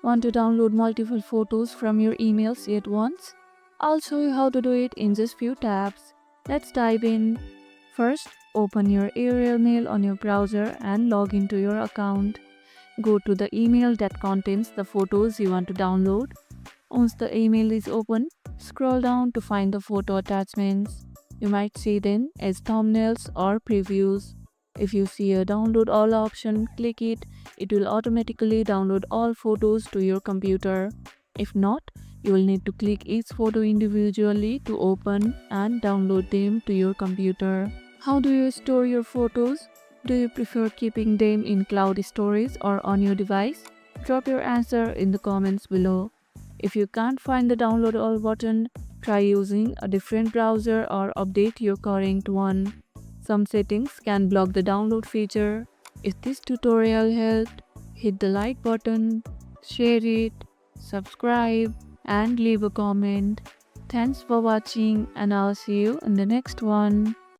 Want to download multiple photos from your emails at once? I'll show you how to do it in just few taps. Let's dive in. First, open your AOL mail on your browser and log into your account. Go to the email that contains the photos you want to download. Once the email is open, scroll down to find the photo attachments. You might see them as thumbnails or previews. If you see a download all option, click it. It will automatically download all photos to your computer. If not, you will need to click each photo individually to open and download them to your computer. How do you store your photos? Do you prefer keeping them in cloud storage or on your device? Drop your answer in the comments below. If you can't find the download all button, try using a different browser or update your current one. Some settings can block the download feature. If this tutorial helped, hit the like button, share it, subscribe, and leave a comment. Thanks for watching, and I'll see you in the next one.